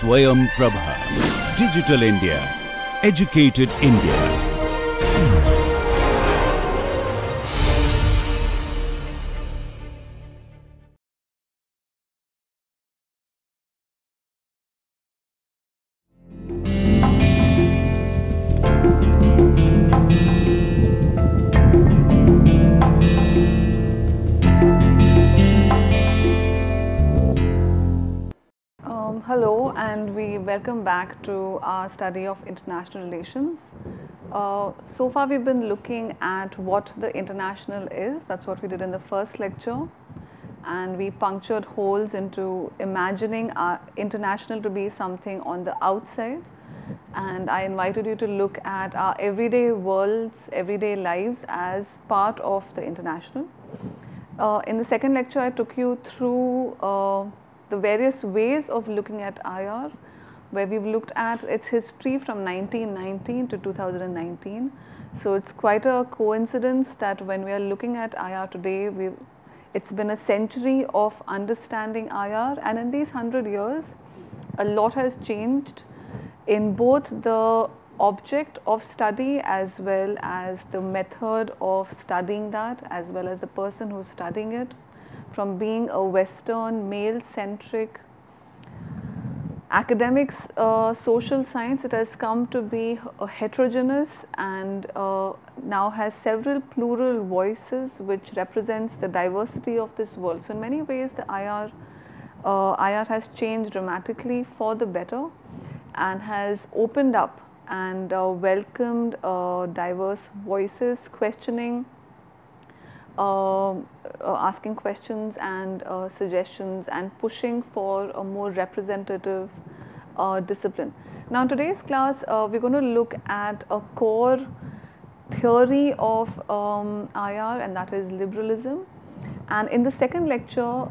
Swayam Prabha. Digital India. Educated India. Hello, and we welcome back to our study of international relations. So far we've been looking at what the international is. That's what we did in the first lecture, and we punctured holes into imagining our international to be something on the outside, and I invited you to look at our everyday worlds, everyday lives as part of the international. In the second lecture I took you through the various ways of looking at IR, where we've looked at its history from 1919 to 2019. So it's quite a coincidence that when we are looking at IR today, it's been a century of understanding IR, and in these 100 years, a lot has changed in both the object of study as well as the method of studying that, as well as the person who's studying it. From being a Western, male-centric academics, social science, it has come to be heterogeneous and now has several plural voices which represents the diversity of this world. So in many ways the IR has changed dramatically for the better and has opened up and welcomed diverse voices, questioning, asking questions and suggestions, and pushing for a more representative discipline. Now in today's class we're going to look at a core theory of IR, and that is liberalism. And in the second lecture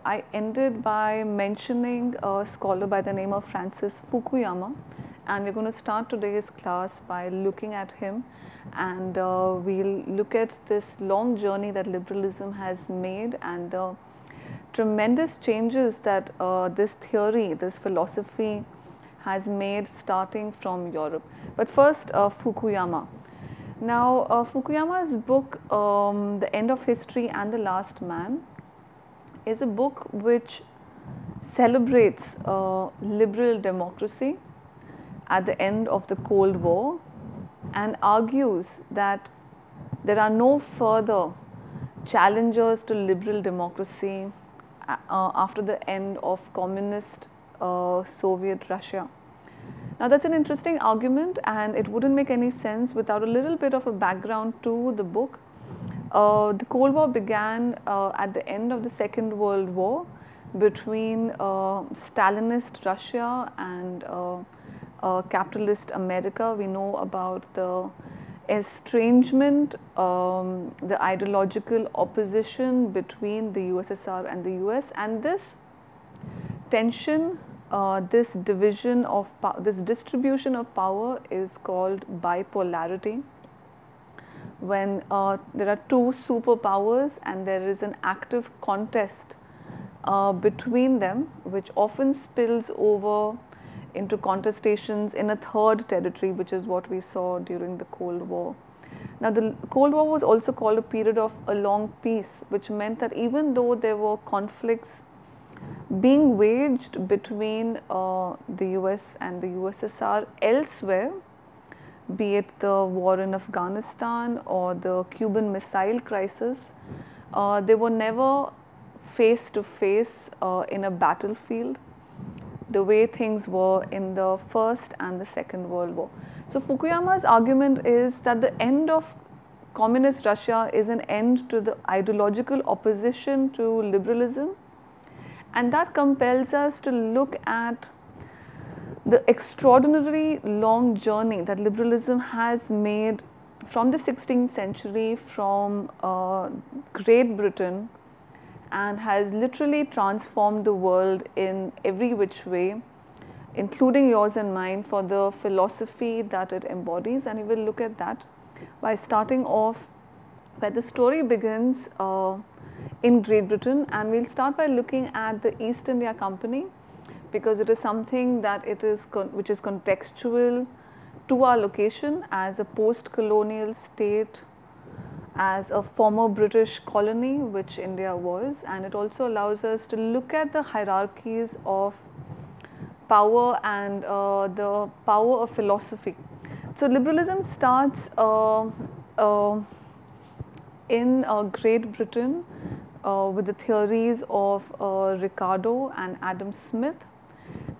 I ended by mentioning a scholar by the name of Francis Fukuyama, and we're going to start today's class by looking at him, and we'll look at this long journey that liberalism has made and the tremendous changes that this theory, this philosophy has made starting from Europe. But first Fukuyama. Now Fukuyama's book The End of History and the Last Man is a book which celebrates liberal democracy at the end of the Cold War and argues that there are no further challengers to liberal democracy after the end of communist Soviet Russia. Now that's an interesting argument, and it wouldn't make any sense without a little bit of a background to the book. The Cold War began at the end of the Second World War between Stalinist Russia and capitalist America. We know about the estrangement, the ideological opposition between the USSR and the US, and this tension, this division of this distribution of power is called bipolarity. When there are two superpowers and there is an active contest between them, which often spills over into contestations in a third territory, which is what we saw during the Cold War. Now the Cold War was also called a period of a long peace, which meant that even though there were conflicts being waged between the US and the USSR elsewhere, be it the war in Afghanistan or the Cuban Missile Crisis, they were never face to face in a battlefield the way things were in the First and the Second World War. So Fukuyama's argument is that the end of communist Russia is an end to the ideological opposition to liberalism, and that compels us to look at the extraordinary long journey that liberalism has made from the 16th century from Great Britain, and has literally transformed the world in every which way, including yours and mine, for the philosophy that it embodies. And we will look at that by starting off where the story begins in Great Britain, and we'll start by looking at the East India Company, because it is something that which is contextual to our location as a post-colonial state, as a former British colony, which India was, and it also allows us to look at the hierarchies of power and the power of philosophy. So liberalism starts in Great Britain with the theories of Ricardo and Adam Smith,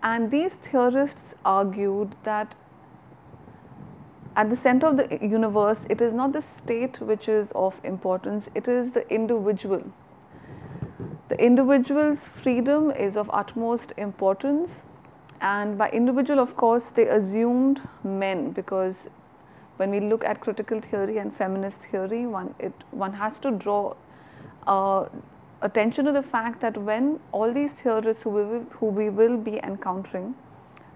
and these theorists argued that at the center of the universe, it is not the state which is of importance, it is the individual. The individual's freedom is of utmost importance, and by individual, of course, they assumed men, because when we look at critical theory and feminist theory, one has to draw attention to the fact that when all these theorists who we will be encountering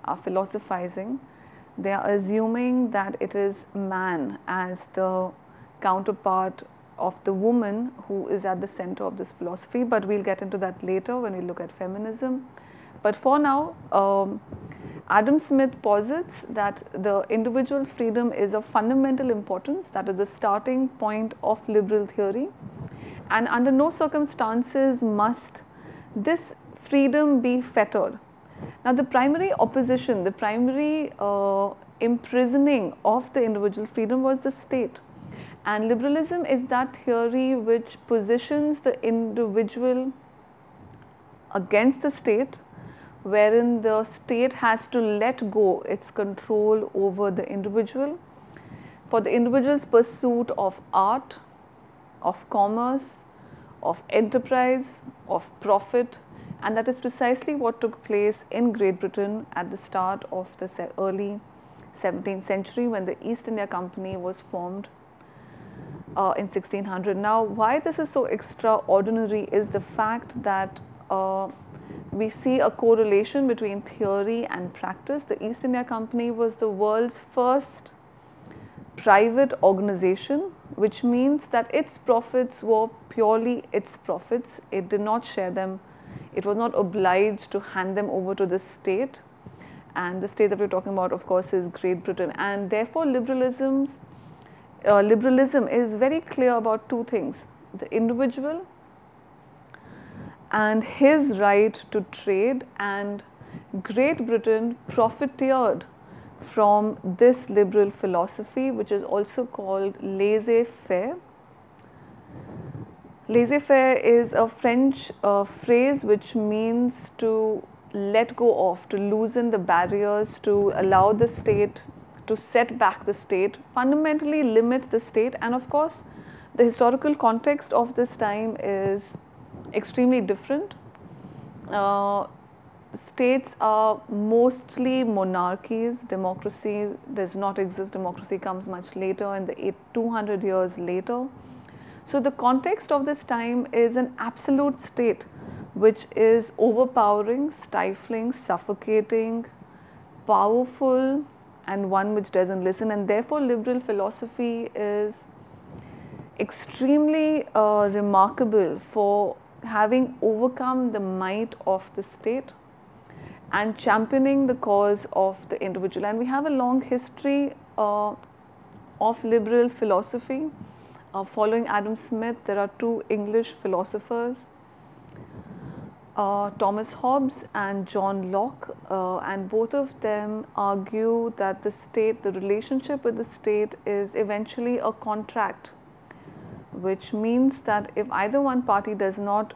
are philosophizing, they are assuming that it is man as the counterpart of the woman who is at the center of this philosophy, but we'll get into that later when we look at feminism. But for now, Adam Smith posits that the individual's freedom is of fundamental importance, that is the starting point of liberal theory, and under no circumstances must this freedom be fettered. Now, the primary opposition, the primary imprisoning of the individual freedom was the state, and liberalism is that theory which positions the individual against the state, wherein the state has to let go its control over the individual for the individual's pursuit of art, of commerce, of enterprise, of profit, and that is precisely what took place in Great Britain at the start of the early 17th century when the East India Company was formed in 1600. Now, why this is so extraordinary is the fact that we see a correlation between theory and practice. The East India Company was the world's first private organization, which means that its profits were purely its profits. It did not share them. It was not obliged to hand them over to the state, and the state that we're talking about, of course, is Great Britain. And therefore, liberalism is very clear about two things: the individual and his right to trade, and Great Britain profiteered from this liberal philosophy, which is also called laissez-faire. Laissez-faire is a French phrase which means to let go of, to loosen the barriers, to allow the state, to set back the state, fundamentally limit the state. And of course, the historical context of this time is extremely different. States are mostly monarchies. Democracy does not exist. Democracy comes much later, in the 200 years later. So the context of this time is an absolute state which is overpowering, stifling, suffocating, powerful, and one which doesn't listen. And therefore, liberal philosophy is extremely remarkable for having overcome the might of the state and championing the cause of the individual. And we have a long history of liberal philosophy. Following Adam Smith, there are two English philosophers, Thomas Hobbes and John Locke, and both of them argue that the state, the relationship with the state, is eventually a contract, which means that if either one party does not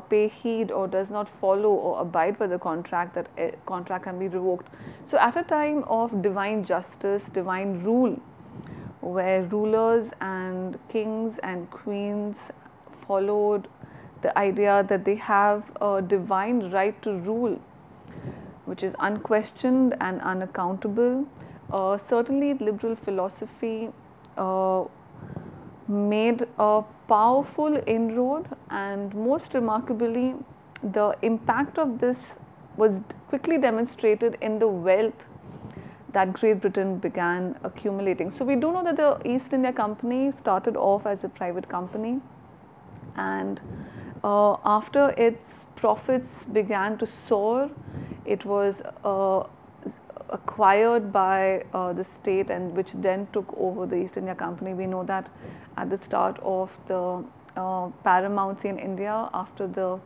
pay heed or does not follow or abide by the contract, that contract can be revoked. So at a time of divine justice, divine rule, where rulers and kings and queens followed the idea that they have a divine right to rule, which is unquestioned and unaccountable, certainly liberal philosophy made a powerful inroad, and most remarkably, the impact of this was quickly demonstrated in the wealth that Great Britain began accumulating. So we do know that the East India Company started off as a private company, and after its profits began to soar. It was acquired by the state, and which then took over the East India Company. We know that at the start of the paramountcy in India after the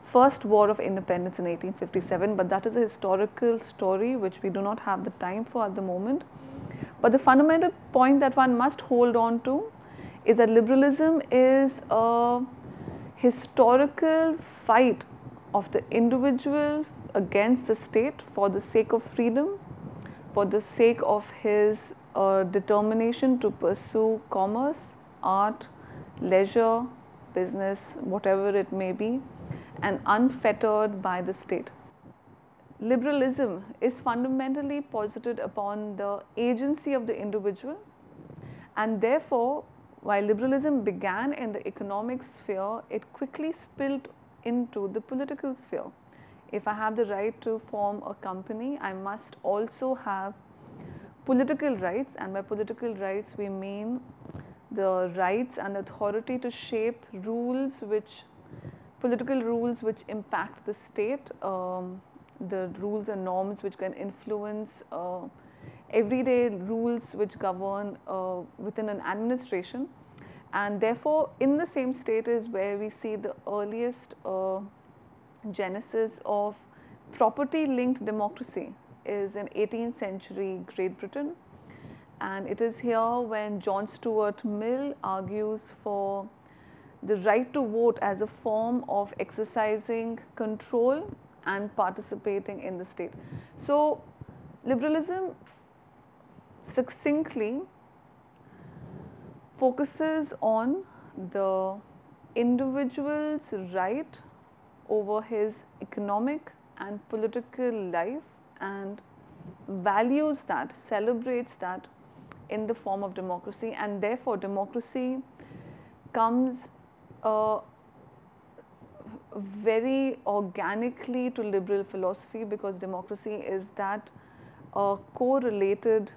First War of Independence in 1857, but that is a historical story which we do not have the time for at the moment. But the fundamental point that one must hold on to is that liberalism is a historical fight of the individual against the state for the sake of freedom, for the sake of his determination to pursue commerce, art, leisure, business, whatever it may be, and unfettered by the state. Liberalism is fundamentally posited upon the agency of the individual, and therefore, while liberalism began in the economic sphere, it quickly spilled into the political sphere. If I have the right to form a company, I must also have political rights, and by political rights we mean the rights and authority to shape rules which political rules which impact the state, the rules and norms which can influence everyday rules which govern within an administration. And therefore, in the same state is where we see the earliest genesis of property linked democracy is in 18th century Great Britain, and it is here when John Stuart Mill argues for the right to vote as a form of exercising control and participating in the state. So, liberalism succinctly focuses on the individual's right over his economic and political life and values that, celebrates that in the form of democracy, and therefore democracy comes very organically to liberal philosophy, because democracy is that correlated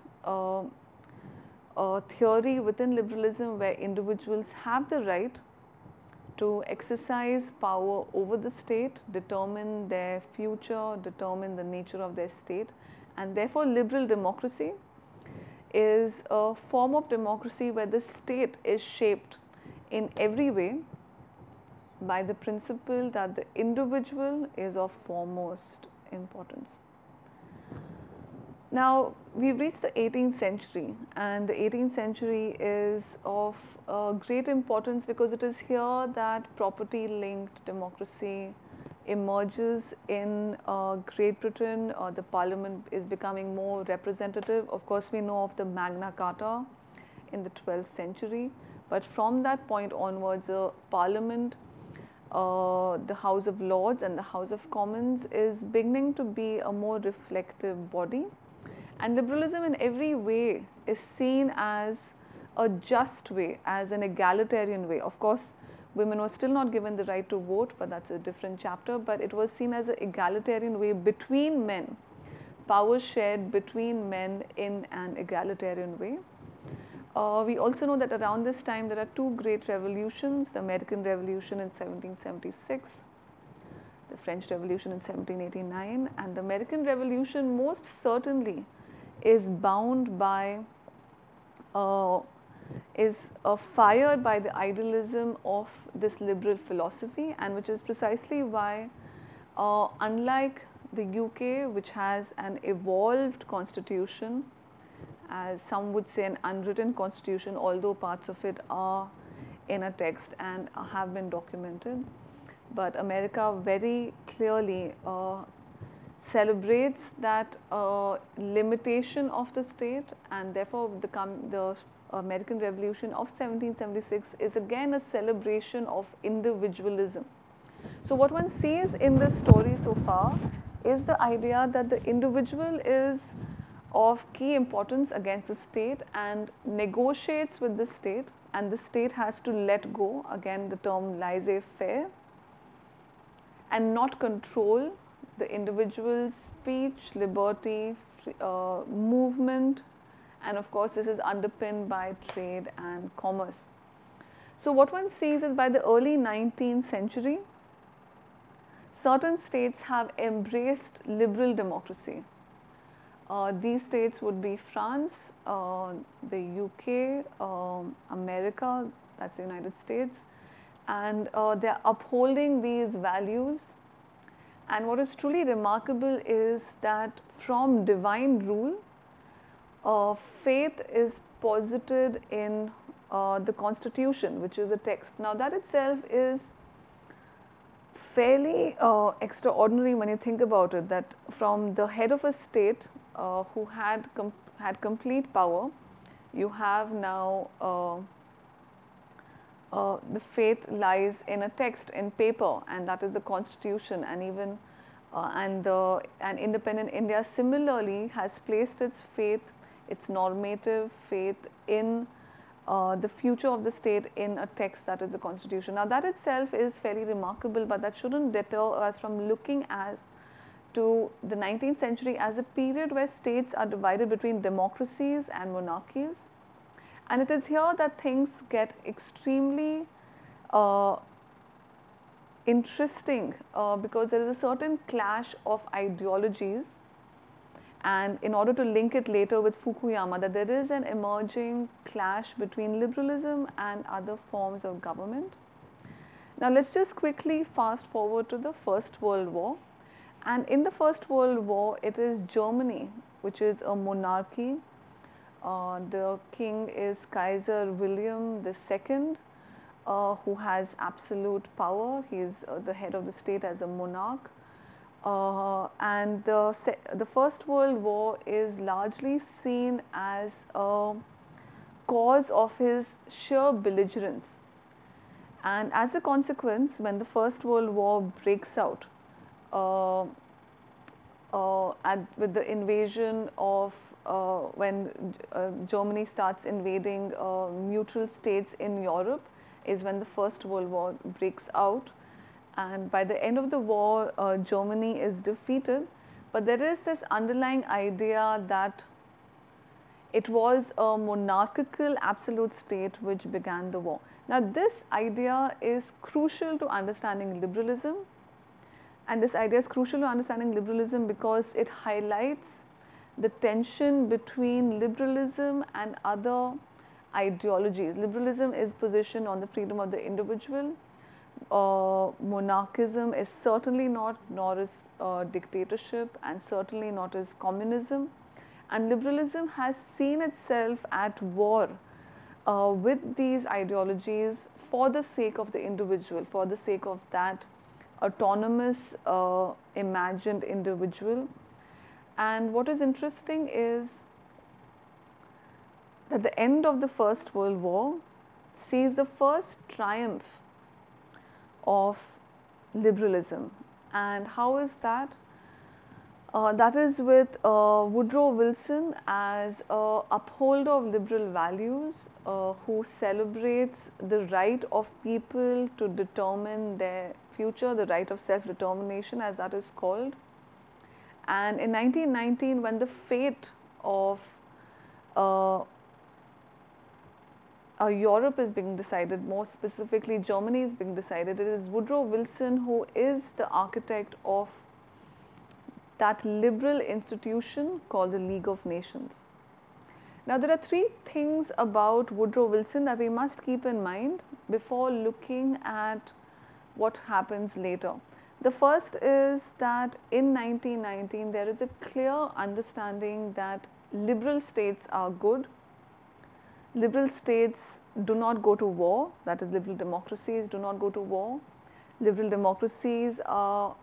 theory within liberalism where individuals have the right to exercise power over the state, determine their future, determine the nature of their state, and therefore liberal democracy is a form of democracy where the state is shaped in every way by the principle that the individual is of foremost importance. Now, we've reached the 18th century, and the 18th century is of great importance because it is here that property linked democracy emerges in Great Britain. The parliament is becoming more representative. Of course, we know of the Magna Carta in the 12th century, but from that point onwards, the parliament, the House of Lords and the House of Commons is beginning to be a more reflective body. And liberalism in every way is seen as a just way, as an egalitarian way. Of course, women were still not given the right to vote, but that's a different chapter, but it was seen as an egalitarian way between men, power shared between men in an egalitarian way. We also know that around this time there are two great revolutions, the American Revolution in 1776, the French Revolution in 1789, and the American Revolution most certainly is bound by, fired by the idealism of this liberal philosophy, and which is precisely why, unlike the UK, which has an evolved constitution, as some would say an unwritten constitution, although parts of it are in a text and have been documented, but America very clearly celebrates that limitation of the state, and therefore the American Revolution of 1776 is again a celebration of individualism. So what one sees in this story so far is the idea that the individual is of key importance against the state and negotiates with the state, and the state has to let go, again the term laissez-faire, and not control the individual's speech, liberty, movement, and of course this is underpinned by trade and commerce. So what one sees is by the early 19th century, certain states have embraced liberal democracy. These states would be France, the UK, America, that's the United States, and they are upholding these values. And what is truly remarkable is that from divine rule, faith is posited in the constitution, which is a text. Now that itself is fairly extraordinary when you think about it, that from the head of a state who had complete power, you have now the faith lies in a text, in paper, and that is the constitution. And even and independent India similarly has placed its faith, its normative faith in the future of the state in a text, that is the constitution. Now that itself is fairly remarkable, but that shouldn't deter us from looking to the 19th century as a period where states are divided between democracies and monarchies. And it is here that things get extremely interesting because there is a certain clash of ideologies. And in order to link it later with Fukuyama, that there is an emerging clash between liberalism and other forms of government. Now let's just quickly fast forward to the First World War. And in the First World War, it is Germany, which is a monarchy. The king is Kaiser William II, who has absolute power. He is the head of the state as a monarch. And the First World War is largely seen as a cause of his sheer belligerence. And as a consequence, when the First World War breaks out, with the invasion of when Germany starts invading neutral states in Europe, is when the First World War breaks out. And by the end of the war, Germany is defeated. But there is this underlying idea that it was a monarchical absolute state which began the war. Now this idea is crucial to understanding liberalism. And this idea is crucial to understanding liberalism because it highlights the tension between liberalism and other ideologies. Liberalism is positioned on the freedom of the individual. Monarchism is certainly not, nor is dictatorship, and certainly not is communism. And liberalism has seen itself at war with these ideologies for the sake of the individual, for the sake of that autonomous imagined individual. And what is interesting is that the end of the First World War sees the first triumph of liberalism. And how is that? That is with Woodrow Wilson as an upholder of liberal values who celebrates the right of people to determine their future, the right of self-determination as that is called. And in 1919, when the fate of Europe is being decided, more specifically Germany is being decided, it is Woodrow Wilson who is the architect of that liberal institution called the League of Nations. Now there are three things about Woodrow Wilson that we must keep in mind before looking at what happens later. The first is that in 1919 there is a clear understanding that liberal states are good. Liberal states do not go to war, that is liberal democracies do not go to war. Liberal democracies are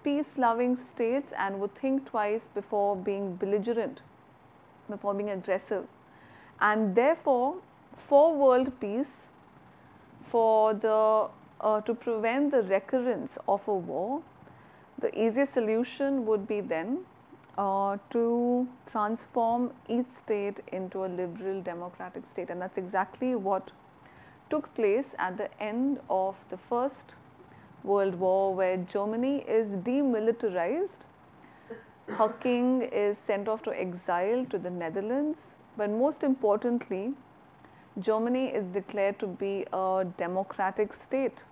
peace-loving states and would think twice before being belligerent, before being aggressive. And therefore, for world peace, for the to prevent the recurrence of a war, the easiest solution would be then to transform each state into a liberal democratic state. And that's exactly what took place at the end of the First World War, where Germany is demilitarized. Her king is sent off to exile to the Netherlands, but most importantly, Germany is declared to be a democratic state.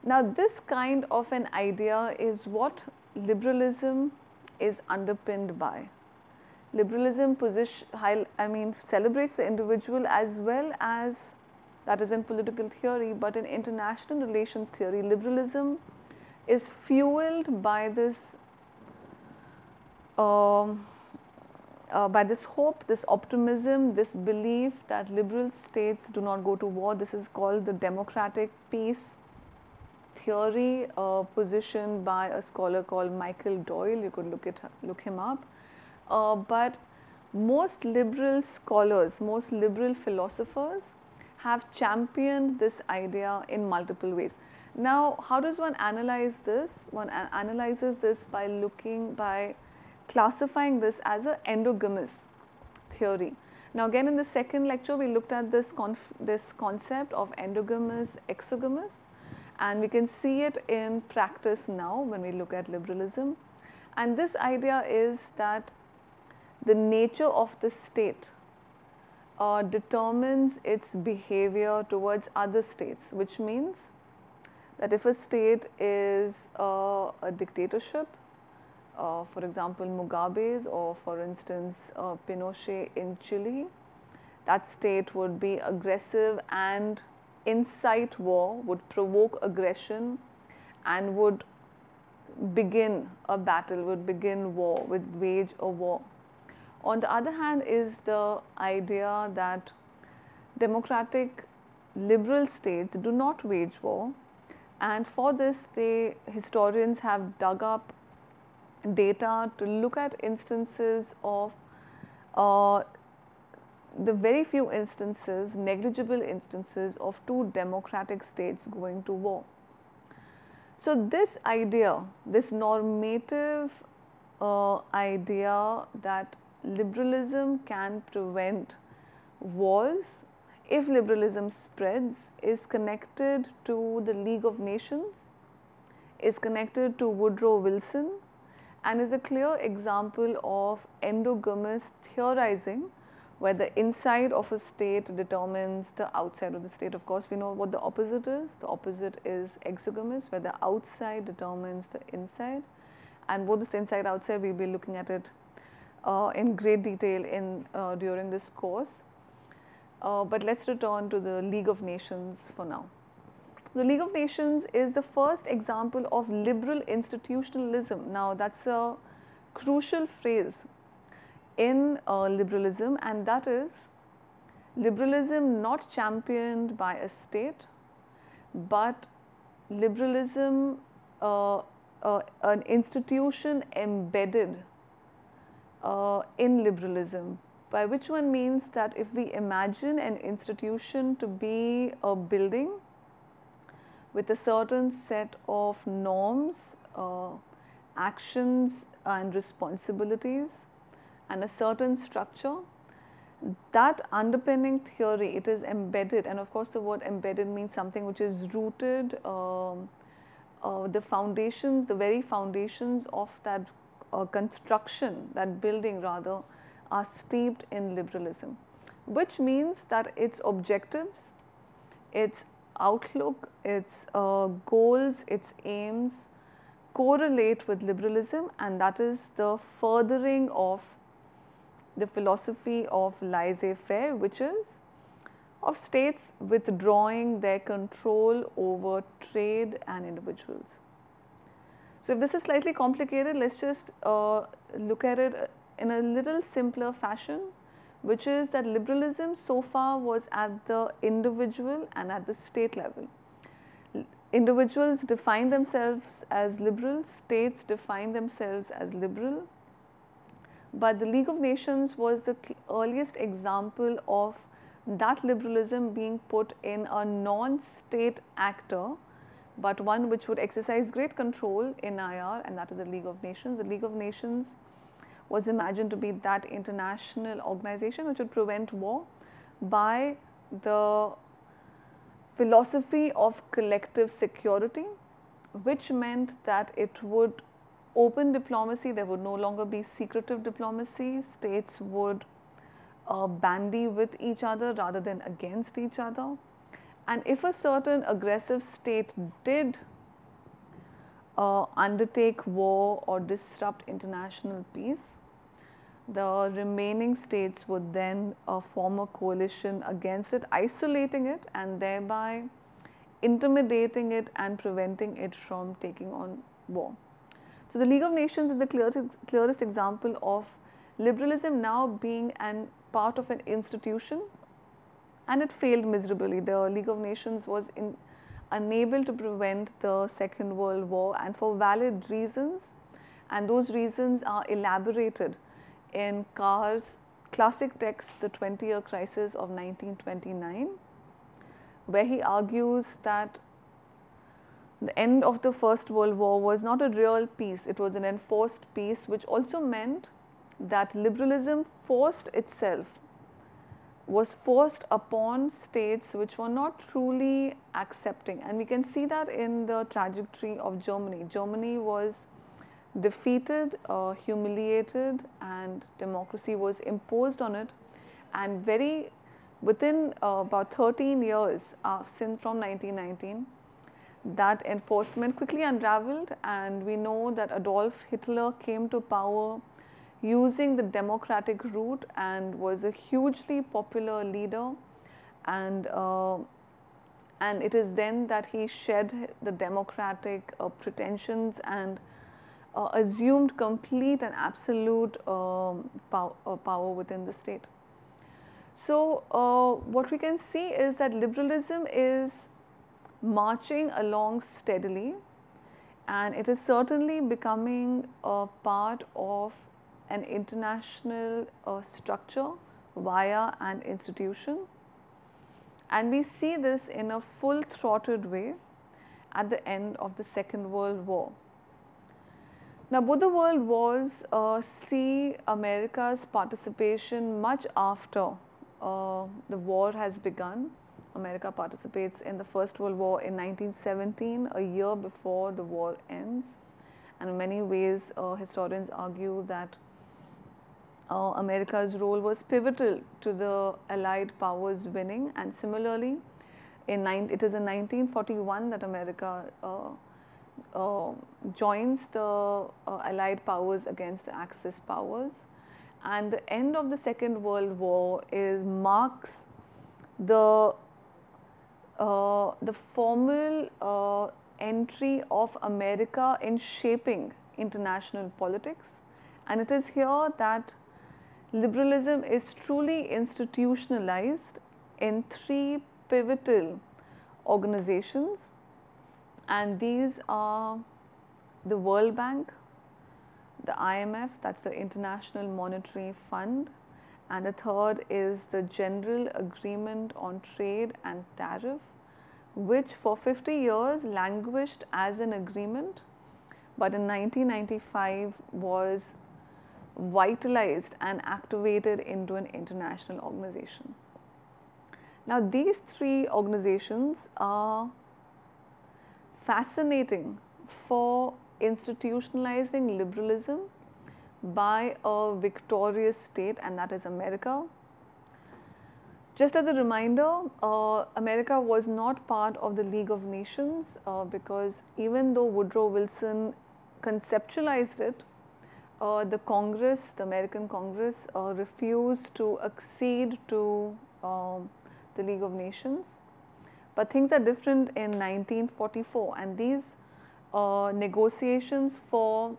Now, this kind of an idea is what liberalism is underpinned by. Liberalism celebrates the individual as well as, that is in political theory, but in international relations theory, liberalism is fueled by this hope, this optimism, this belief that liberal states do not go to war. This is called the democratic peace theory, positioned by a scholar called Michael Doyle. You could look him up. But most liberal scholars, most liberal philosophers have championed this idea in multiple ways. Now, how does one analyze this? One analyzes this by classifying this as an endogamous theory. Now, again, in the second lecture, we looked at this concept of endogamous, exogamous, and we can see it in practice now when we look at liberalism. And this idea is that the nature of the state determines its behavior towards other states, which means that if a state is a dictatorship, for example Mugabe's, or for instance Pinochet in Chile, that state would be aggressive and incite war, would provoke aggression, and would begin a battle, would begin war, would wage a war. On the other hand is the idea that democratic liberal states do not wage war, and for this historians have dug up data to look at instances of the very few instances, negligible instances of two democratic states going to war. So this idea, this normative idea that liberalism can prevent wars if liberalism spreads, is connected to the League of Nations, is connected to Woodrow Wilson, and is a clear example of endogamous theorizing, where the inside of a state determines the outside of the state. Of course, we know what the opposite is. The opposite is exogamous, where the outside determines the inside, and both this inside outside, we will be looking at it in great detail during this course. But let's return to the League of Nations for now. The League of Nations is the first example of liberal institutionalism. Now, that's a crucial phrase in liberalism, and that is liberalism not championed by a state, but liberalism, an institution embedded in liberalism, by which one means that if we imagine an institution to be a building with a certain set of norms, actions and responsibilities and a certain structure, that underpinning theory, it is embedded, and of course the word embedded means something which is rooted, the foundations, the very foundations of that construction, that building rather, are steeped in liberalism, which means that its objectives, its outlook, its goals, its aims correlate with liberalism, and that is the furthering of the philosophy of laissez-faire, which is of states withdrawing their control over trade and individuals. So, if this is slightly complicated, let's just look at it in a little simpler fashion, which is that liberalism so far was at the individual and at the state level. Individuals define themselves as liberal, states define themselves as liberal, but the League of Nations was the earliest example of that liberalism being put in a non-state actor, but one which would exercise great control in IR, and that is the League of Nations. The League of Nations was imagined to be that international organization which would prevent war by the philosophy of collective security, which meant that it would open diplomacy. There would no longer be secretive diplomacy. States would bandy with each other rather than against each other. And if a certain aggressive state did undertake war or disrupt international peace. The remaining states would then form a coalition against it, isolating it and thereby intimidating it and preventing it from taking on war. So, the League of Nations is the clearest example of liberalism now being an part of an institution, and it failed miserably. The League of Nations was unable to prevent the Second World War, and for valid reasons, and those reasons are elaborated in Carr's classic text, The 20-Year Crisis of 1929, where he argues that the end of the First World War was not a real peace, it was an enforced peace, which also meant that liberalism was forced upon states which were not truly accepting. And we can see that in the trajectory of Germany. Germany was defeated, humiliated, and democracy was imposed on it, and within about 13 years from 1919, that enforcement quickly unraveled, and we know that Adolf Hitler came to power using the democratic route and was a hugely popular leader, and it is then that he shed the democratic pretensions and assumed complete and absolute power within the state. So, what we can see is that liberalism is marching along steadily, and it is certainly becoming a part of an international structure via an institution, and we see this in a full-throttled way at the end of the Second World War. Now, both the world wars see America's participation much after the war has begun. America participates in the First World War in 1917, a year before the war ends, and in many ways historians argue that America's role was pivotal to the Allied powers winning, and similarly it is in 1941 that America joins the Allied powers against the Axis powers, and the end of the Second World War marks the formal entry of America in shaping international politics, and it is here that liberalism is truly institutionalized in three pivotal organizations, and these are the World Bank, the IMF, that's the International Monetary Fund, and the third is the General Agreement on Trade and Tariff, which for 50 years languished as an agreement, but in 1995 was vitalized and activated into an international organization. Now, these three organizations are fascinating for institutionalizing liberalism by a victorious state, and that is America. Just as a reminder, America was not part of the League of Nations because even though Woodrow Wilson conceptualized it, the Congress, the American Congress, refused to accede to the League of Nations. But things are different in 1944, and these negotiations for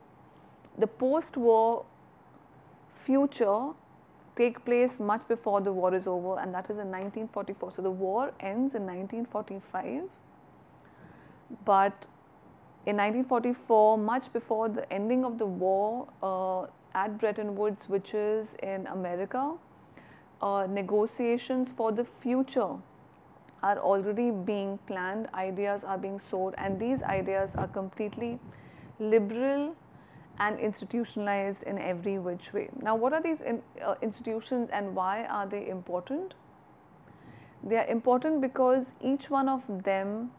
the post-war future take place much before the war is over, and that is in 1944. So, the war ends in 1945, but in 1944, much before the ending of the war, at Bretton Woods, which is in America, negotiations for the future are already being planned, ideas are being sowed, and these ideas are completely liberal and institutionalized in every which way. Now, what are these institutions and why are they important? They are important because each one of them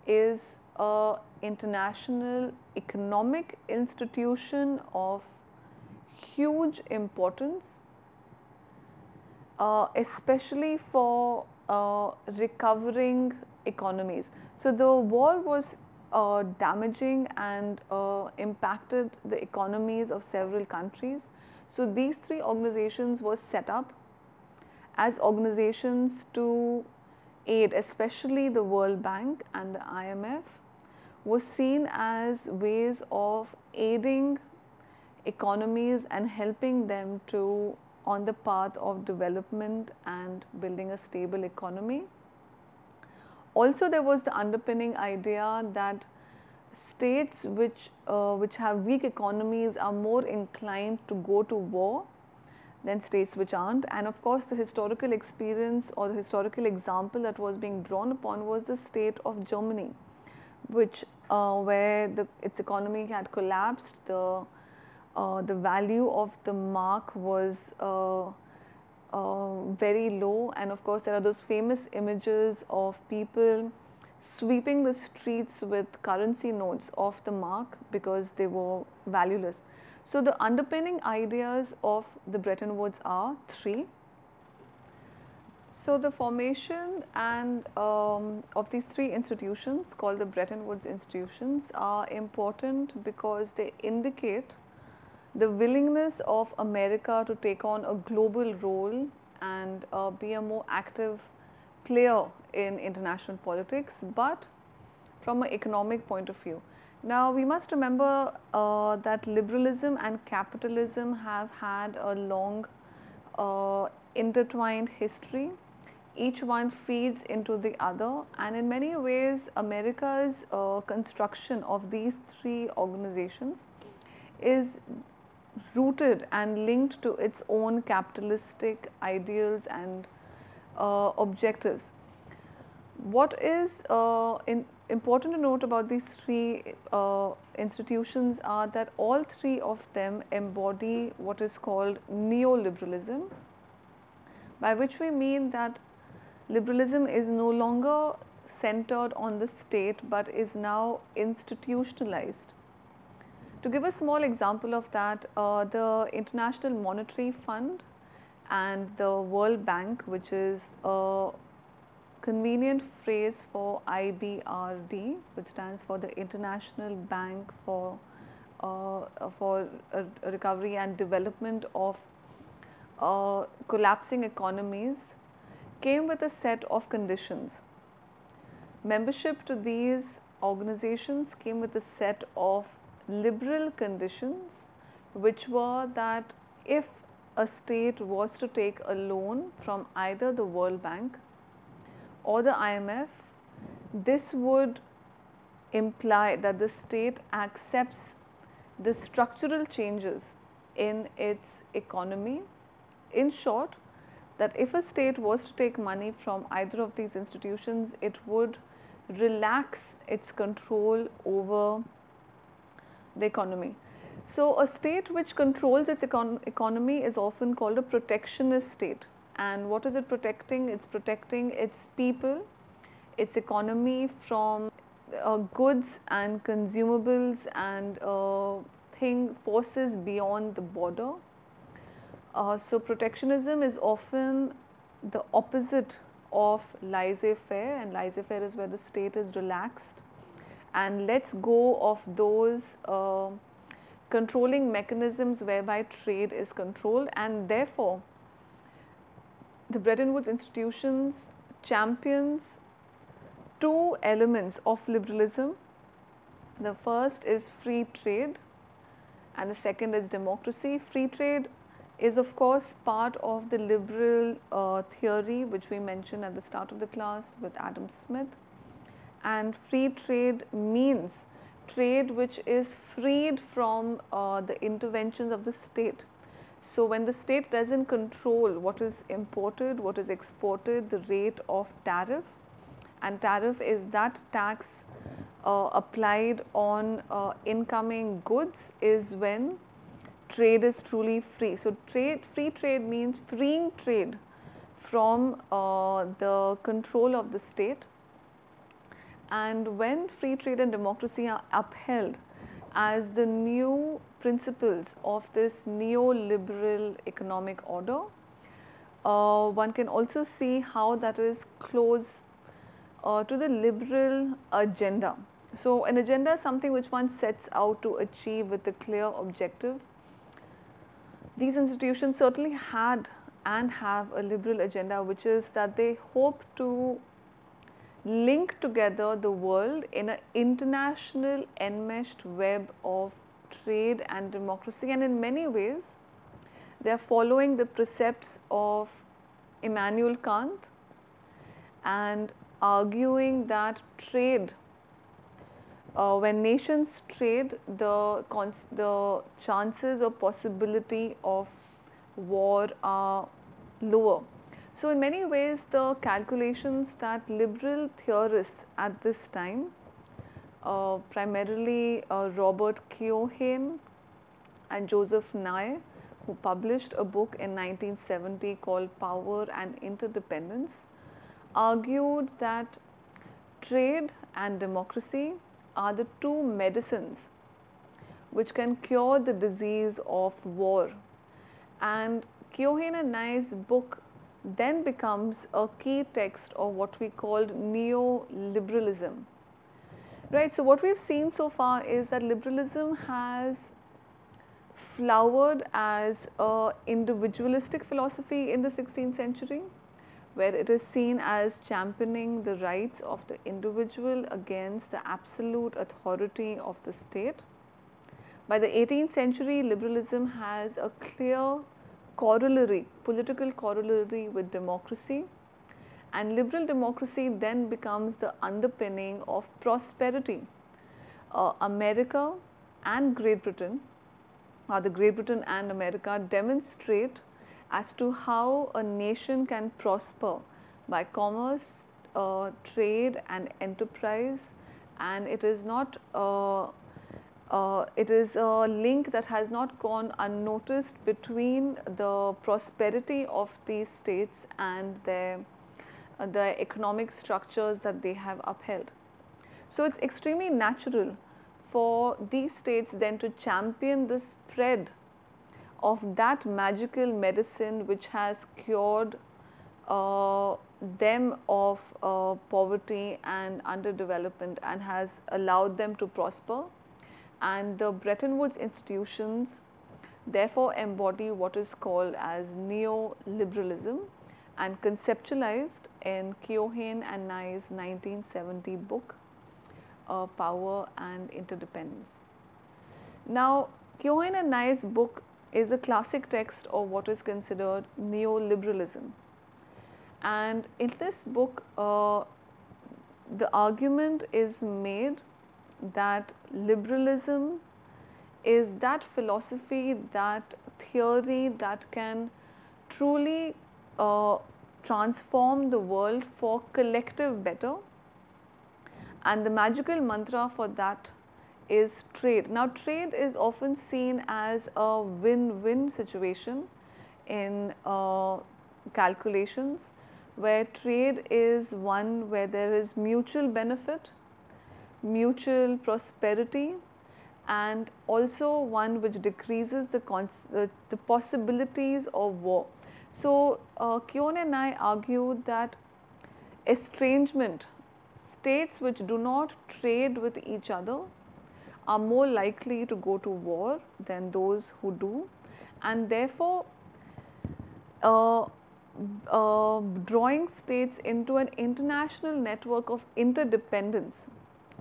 is an international economic institution of huge importance, especially for recovering economies. So, the war was damaging and impacted the economies of several countries. So these three organizations were set up as organizations to aid, especially the World Bank and the IMF, was seen as ways of aiding economies and helping them to on the path of development and building a stable economy. Also, there was the underpinning idea that states which have weak economies are more inclined to go to war than states which aren't. And of course, the historical experience or the historical example that was being drawn upon was the state of Germany, which where its economy had collapsed. The value of the mark was very low, and of course there are those famous images of people sweeping the streets with currency notes off the mark because they were valueless. So the underpinning ideas of the Bretton Woods are three. So the formation and of these three institutions called the Bretton Woods institutions are important because they indicate the willingness of America to take on a global role and be a more active player in international politics, but from an economic point of view. Now, we must remember that liberalism and capitalism have had a long intertwined history. Each one feeds into the other, and in many ways, America's construction of these three organizations is rooted and linked to its own capitalistic ideals and objectives. What is important to note about these three institutions are that all three of them embody what is called neoliberalism, by which we mean that liberalism is no longer centered on the state but is now institutionalized. To give a small example of that, the International Monetary Fund and the World Bank, which is a convenient phrase for IBRD, which stands for the International Bank for Recovery and Development of Collapsing Economies, came with a set of conditions. Membership to these organizations came with a set of liberal conditions, which were that if a state was to take a loan from either the World Bank or the IMF, this would imply that the state accepts the structural changes in its economy. In short, that if a state was to take money from either of these institutions, it would relax its control over the economy. So a state which controls its economy is often called a protectionist state. And what is it protecting? It's protecting its people, its economy from goods and consumables and forces beyond the border. So protectionism is often the opposite of laissez-faire, and laissez-faire is where the state is relaxed and lets go of those controlling mechanisms whereby trade is controlled, and therefore the Bretton Woods institutions champions two elements of liberalism. The first is free trade and the second is democracy. Free trade is of course part of the liberal theory which we mentioned at the start of the class with Adam Smith. And free trade means trade which is freed from the interventions of the state. So when the state doesn't control what is imported, what is exported, the rate of tariff, and tariff is that tax applied on incoming goods, is when trade is truly free. So free trade means freeing trade from the control of the state. And when free trade and democracy are upheld as the new principles of this neoliberal economic order, one can also see how that is close to the liberal agenda. So, an agenda is something which one sets out to achieve with a clear objective. These institutions certainly had and have a liberal agenda, which is that they hope to link together the world in an international enmeshed web of trade and democracy, and in many ways they are following the precepts of Immanuel Kant and arguing that trade, when nations trade, the chances or possibility of war are lower. So, in many ways, the calculations that liberal theorists at this time, primarily Robert Keohane and Joseph Nye, who published a book in 1970 called Power and Interdependence, argued that trade and democracy are the two medicines which can cure the disease of war. And Keohane and Nye's book then becomes a key text of what we called neoliberalism. Right, so what we've seen so far is that liberalism has flowered as a individualistic philosophy in the 16th century, where it is seen as championing the rights of the individual against the absolute authority of the state. By the 18th century, liberalism has a clear corollary, political corollary with democracy, and liberal democracy then becomes the underpinning of prosperity. America and Great Britain, the Great Britain and America demonstrate as to how a nation can prosper by commerce, trade and enterprise, and it is not it is a link that has not gone unnoticed between the prosperity of these states and the economic structures that they have upheld. So, it is extremely natural for these states then to champion the spread of that magical medicine which has cured them of poverty and underdevelopment and has allowed them to prosper. And the Bretton Woods institutions therefore embody what is called as neoliberalism and conceptualized in Keohane and Nye's 1970 book, Power and Interdependence. Now, Keohane and Nye's book is a classic text of what is considered neoliberalism, and in this book the argument is made that liberalism is that philosophy, that theory that can truly transform the world for collective better, and the magical mantra for that is trade. Now, trade is often seen as a win-win situation in calculations, where trade is one where there is mutual benefit, mutual prosperity, and also one which decreases the possibilities of war. So, Keohane and Nye argued that estrangement, states which do not trade with each other are more likely to go to war than those who do, and therefore drawing states into an international network of interdependence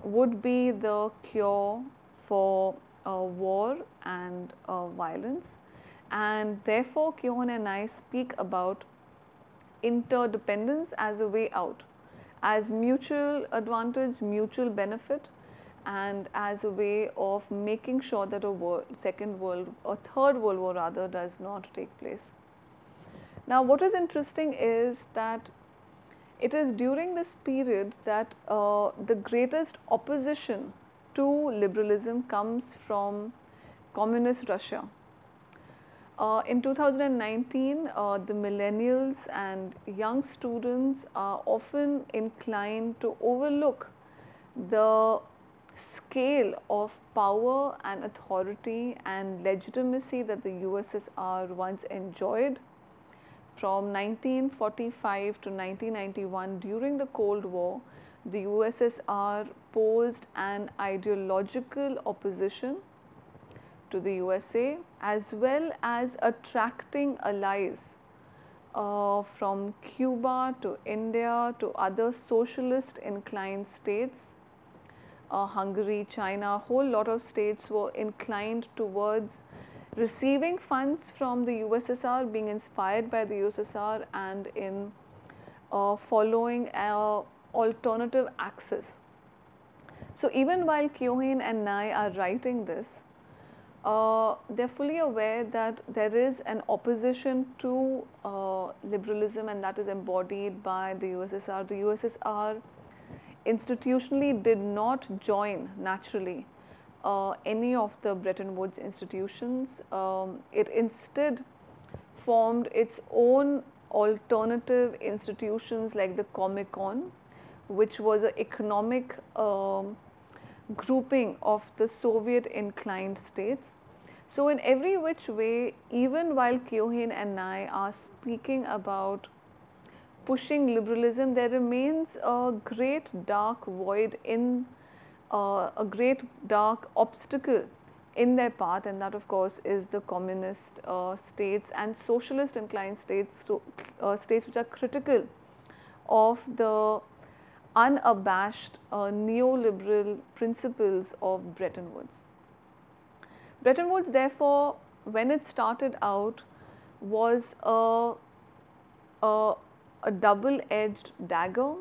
would be the cure for war and violence. And therefore, Keohane and Nye speak about interdependence as a way out, as mutual advantage, mutual benefit, and as a way of making sure that a third world war rather does not take place. Now, what is interesting is that it is during this period that the greatest opposition to liberalism comes from communist Russia. In 2019, the millennials and young students are often inclined to overlook the scale of power and authority and legitimacy that the USSR once enjoyed from 1945 to 1991 during the Cold War, the USSR posed an ideological opposition to the USA, as well as attracting allies from Cuba to India to other socialist inclined states. Hungary, China, a whole lot of states were inclined towards receiving funds from the USSR, being inspired by the USSR, and in following an alternative axis. So even while Kyohin and Nye are writing this, they're fully aware that there is an opposition to liberalism, and that is embodied by the USSR. The USSR institutionally did not join naturally any of the Bretton Woods institutions. It instead formed its own alternative institutions like the Comecon, which was an economic grouping of the Soviet inclined states. So in every which way, even while Kyohin and Nye are speaking about pushing liberalism, there remains a great dark void in a great dark obstacle in their path, and that of course is the communist states and socialist inclined states, states which are critical of the unabashed neoliberal principles of Bretton Woods. Bretton Woods, therefore, when it started out, was a double-edged dagger.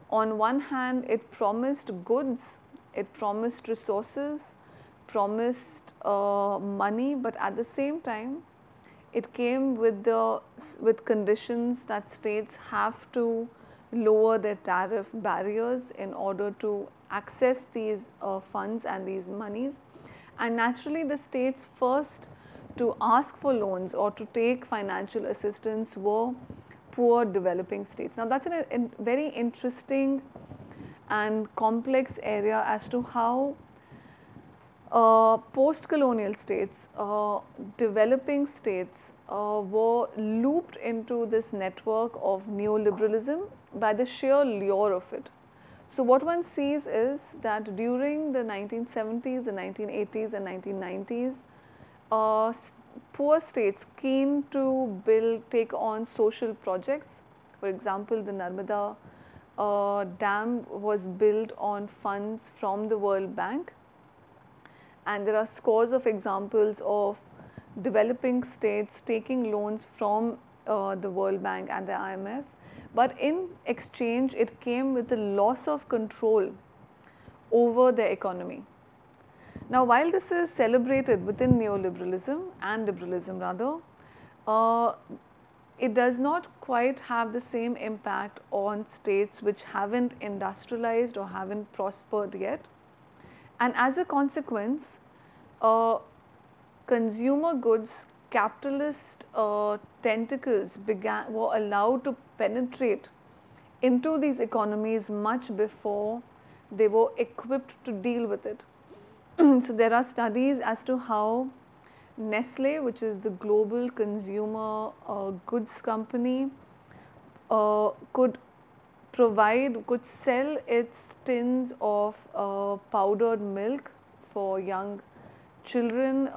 On one hand, it promised goods, it promised resources, promised money, but at the same time, it came with conditions that states have to lower their tariff barriers in order to access these funds and these monies. And naturally, the states first to ask for loans or to take financial assistance were poor developing states. Now, that's a very interesting and complex area as to how post-colonial states, developing states were looped into this network of neoliberalism by the sheer lure of it. So what one sees is that during the 1970s, the 1980s and 1990s, poor states keen to take on social projects. For example, the Narmada dam was built on funds from the World Bank, and there are scores of examples of developing states taking loans from the World Bank and the IMF, but in exchange it came with a loss of control over the economy. Now, while this is celebrated within neoliberalism and liberalism rather, it does not quite have the same impact on states which haven't industrialized or haven't prospered yet. And as a consequence, consumer goods capitalist tentacles were allowed to penetrate into these economies much before they were equipped to deal with it. So there are studies as to how Nestle, which is the global consumer goods company, could sell its tins of powdered milk for young children,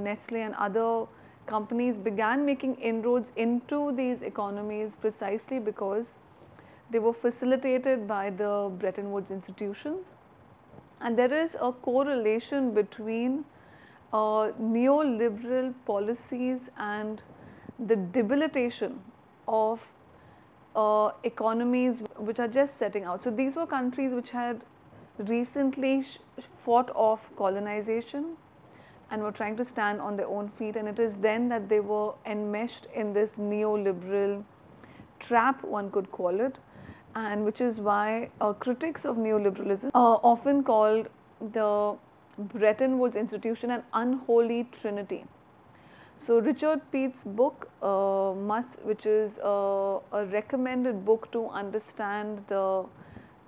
Nestle and other companies began making inroads into these economies precisely because they were facilitated by the Bretton Woods institutions. And there is a correlation between neoliberal policies and the debilitation of economies which are just setting out. So these were countries which had recently fought off colonization and were trying to stand on their own feet, and it is then that they were enmeshed in this neoliberal trap, one could call it, and which is why critics of neoliberalism often called the Bretton Woods institution an unholy trinity. So Richard Pete's book, which is a recommended book to understand the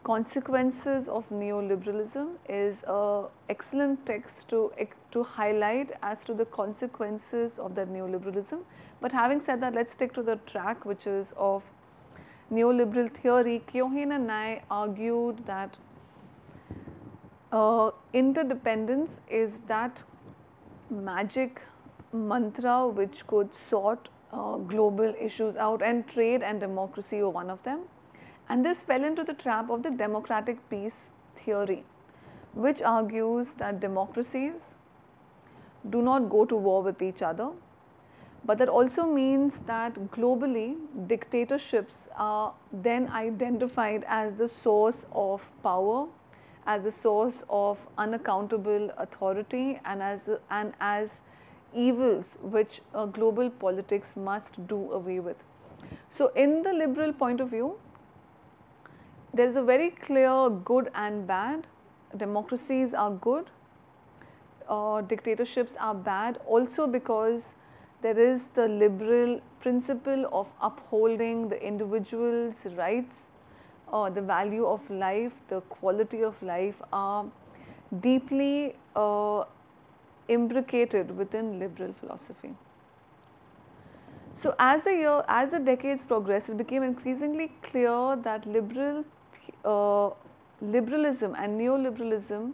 consequences of neoliberalism, is an excellent text to highlight as to the consequences of that neoliberalism. But having said that, let's stick to the track which is of neoliberal theory, Kyohin and Nye argued that interdependence is that magic mantra which could sort global issues out, and trade and democracy were one of them. And this fell into the trap of the democratic peace theory, which argues that democracies do not go to war with each other, but that also means that globally dictatorships are then identified as the source of power, as the source of unaccountable authority, and as evils which global politics must do away with. So, in the liberal point of view, there is a very clear good and bad. Democracies are good, dictatorships are bad, also because there is the liberal principle of upholding the individual's rights, the value of life, the quality of life are deeply imbricated within liberal philosophy. So, as the decades progressed, it became increasingly clear that liberalism and neoliberalism,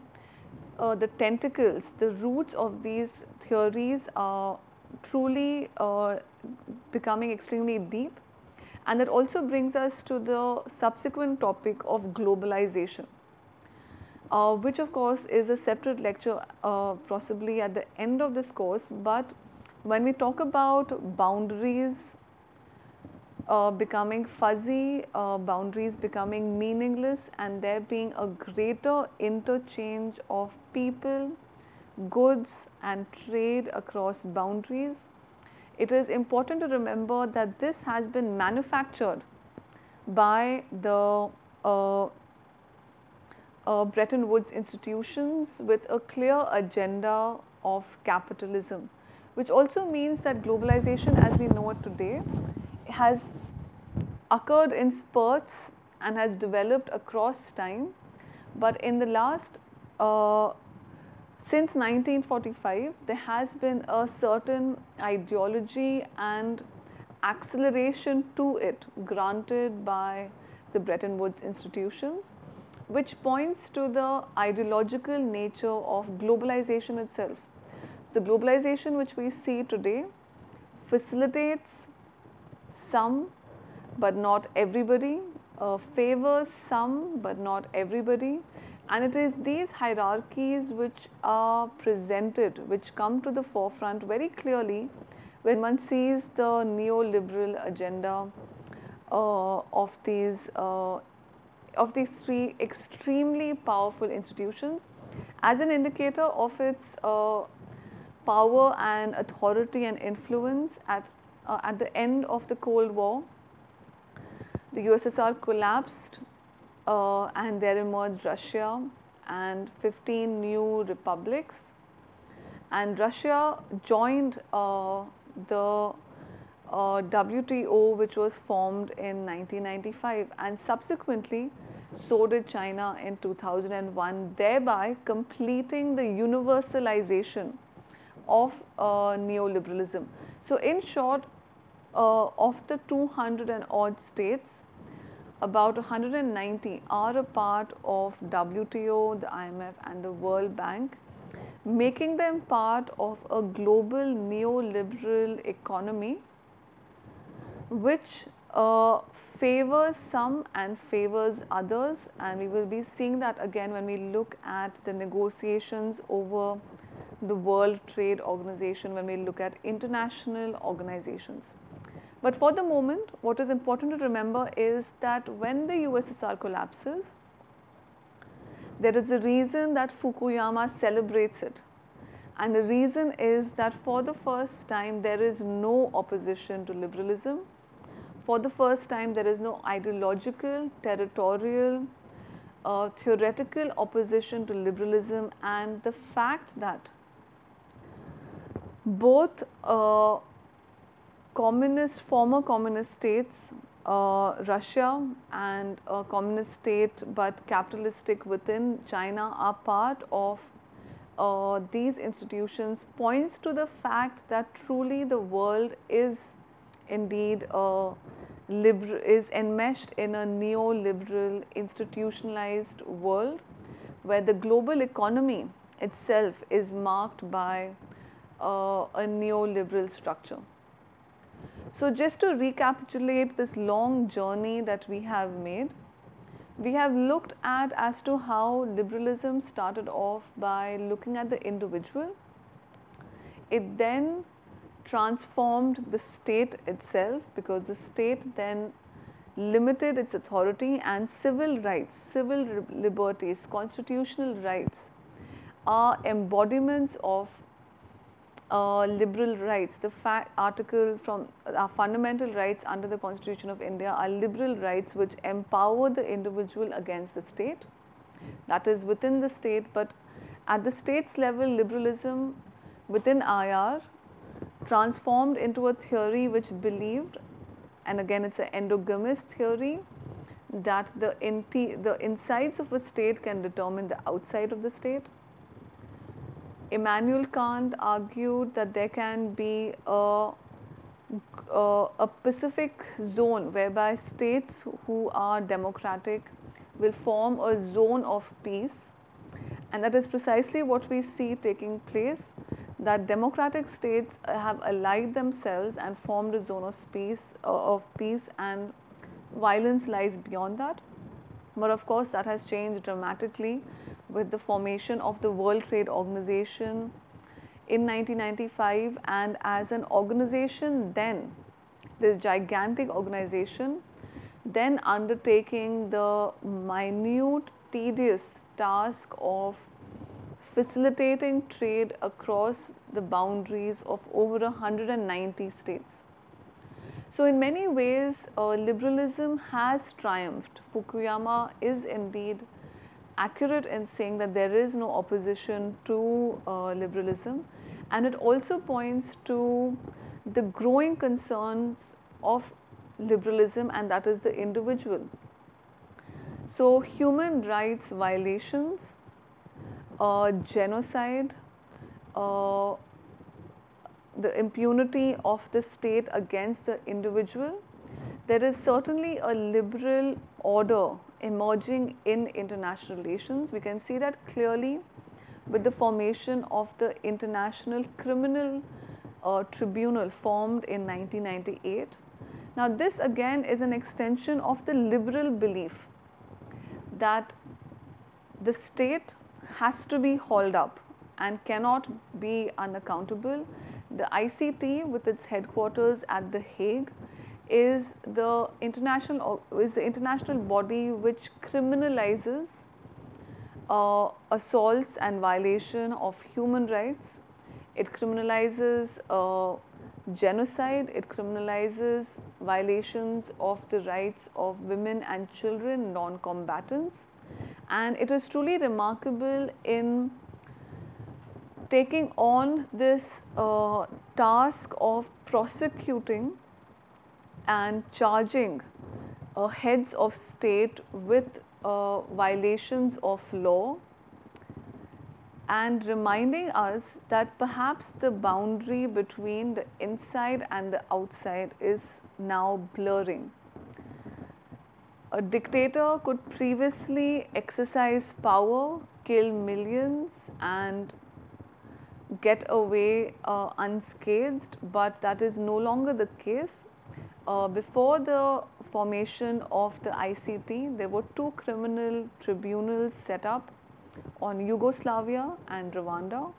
the tentacles, the roots of these theories are truly becoming extremely deep, and that also brings us to the subsequent topic of globalization, which of course is a separate lecture possibly at the end of this course. But when we talk about boundaries becoming fuzzy, boundaries becoming meaningless, and there being a greater interchange of people, goods and trade across boundaries, it is important to remember that this has been manufactured by the Bretton Woods institutions with a clear agenda of capitalism, which also means that globalization as we know it today has occurred in spurts and has developed across time, but in the last since 1945 there has been a certain ideology and acceleration to it granted by the Bretton Woods institutions, which points to the ideological nature of globalization itself. The globalization which we see today facilitates some but not everybody, favors some but not everybody, and it is these hierarchies which are presented, which come to the forefront very clearly when one sees the neoliberal agenda of these three extremely powerful institutions as an indicator of its power and authority and influence. At the end of the Cold War, the USSR collapsed and there emerged Russia and 15 new republics, and Russia joined the WTO, which was formed in 1995, and subsequently so did China in 2001, thereby completing the universalization of neoliberalism. So, in short, of the 200 and odd states, about 190 are a part of WTO, the IMF and the World Bank, making them part of a global neoliberal economy which favors some and favors others, and we will be seeing that again when we look at the negotiations over the World Trade Organization, when we look at international organizations. But for the moment, what is important to remember is that when the USSR collapses, there is a reason that Fukuyama celebrates it, and the reason is that for the first time there is no opposition to liberalism. For the first time there is no ideological, territorial, theoretical opposition to liberalism, and the fact that both former communist states, Russia and a communist state but capitalistic within China, are part of these institutions, points to the fact that truly the world is indeed is enmeshed in a neoliberal institutionalized world where the global economy itself is marked by a neoliberal structure. So just to recapitulate this long journey that we have made, we have looked at as to how liberalism started off by looking at the individual. It then transformed the state itself, because the state then limited its authority, and civil rights, civil liberties, constitutional rights are embodiments of liberal rights. The article from our fundamental rights under the Constitution of India are liberal rights which empower the individual against the state. That is within the state, but at the state's level, liberalism within IR transformed into a theory which believed, and again it's an endogamous theory, that the insides of a state can determine the outside of the state. Immanuel Kant argued that there can be a Pacific zone whereby states who are democratic will form a zone of peace, and that is precisely what we see taking place, that democratic states have allied themselves and formed a zone of peace, and violence lies beyond that. But of course that has changed dramatically with the formation of the World Trade Organization in 1995, and as an organization then, this gigantic organization, then undertaking the minute, tedious task of facilitating trade across the boundaries of over 190 states. So in many ways, liberalism has triumphed. Fukuyama is indeed accurate in saying that there is no opposition to liberalism, and it also points to the growing concerns of liberalism, and that is the individual. So human rights violations, genocide, the impunity of the state against the individual, there is certainly a liberal order emerging in international relations. We can see that clearly with the formation of the International Criminal Tribunal formed in 1998. Now this again is an extension of the liberal belief that the state has to be hauled up and cannot be unaccountable. The ICT, with its headquarters at The Hague, is the international body which criminalizes assaults and violation of human rights. It criminalizes genocide, it criminalizes violations of the rights of women and children, non-combatants, and it is truly remarkable in taking on this task of prosecuting and charging heads of state with violations of law, and reminding us that perhaps the boundary between the inside and the outside is now blurring. A dictator could previously exercise power, kill millions, and get away unscathed, but that is no longer the case. Before the formation of the ICT, there were two criminal tribunals set up on Yugoslavia and Rwanda,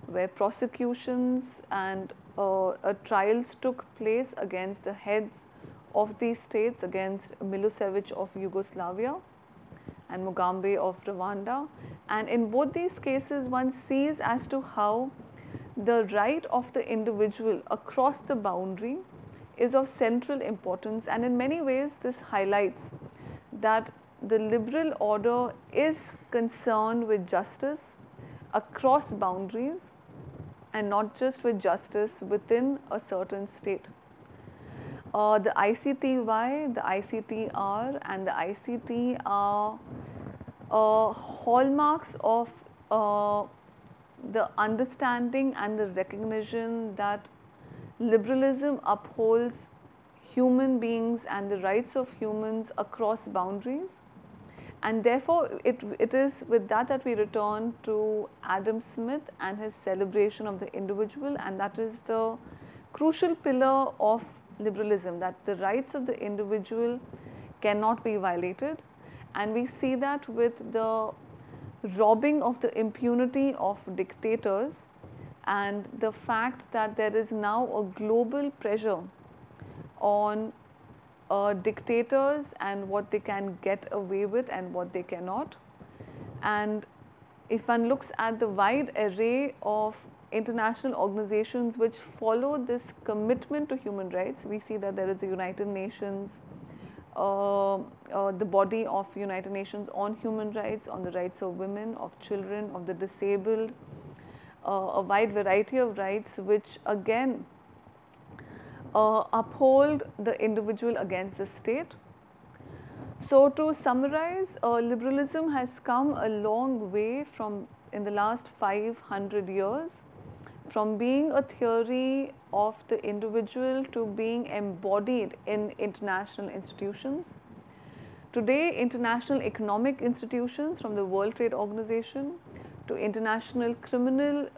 where prosecutions and trials took place against the heads of these states, against Milosevic of Yugoslavia and Mugabe of Rwanda. And in both these cases, one sees as to how the right of the individual across the boundary is of central importance, and in many ways this highlights that the liberal order is concerned with justice across boundaries and not just with justice within a certain state. The ICTY, the ICTR and the ICT are hallmarks of the understanding and the recognition that liberalism upholds human beings and the rights of humans across boundaries. And therefore, it is with that we return to Adam Smith and his celebration of the individual, and that is the crucial pillar of liberalism, that the rights of the individual cannot be violated. And we see that with the robbing of the impunity of dictators and the fact that there is now a global pressure on dictators and what they can get away with and what they cannot. And if one looks at the wide array of international organizations which follow this commitment to human rights, we see that there is the United Nations, the body of United Nations on human rights, on the rights of women, of children, of the disabled, a wide variety of rights which again uphold the individual against the state. So to summarize, liberalism has come a long way from in the last 500 years, from being a theory of the individual to being embodied in international institutions. Today, international economic institutions, from the World Trade Organization to International Criminal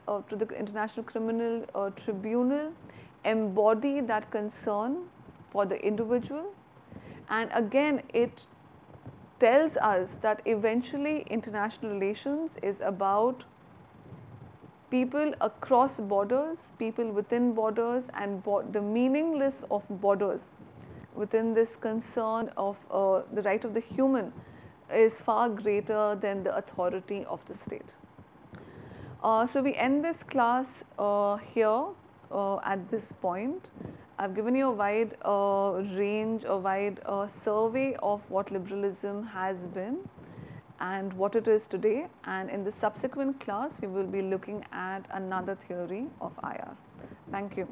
Tribunal, embody that concern for the individual. And again, it tells us that eventually international relations is about people across borders, people within borders, and the meaningless of borders within this concern of the right of the human is far greater than the authority of the state. So we end this class here at this point. I've given you a wide range, a wide survey of what liberalism has been and what it is today, and in the subsequent class we will be looking at another theory of IR. Thank you.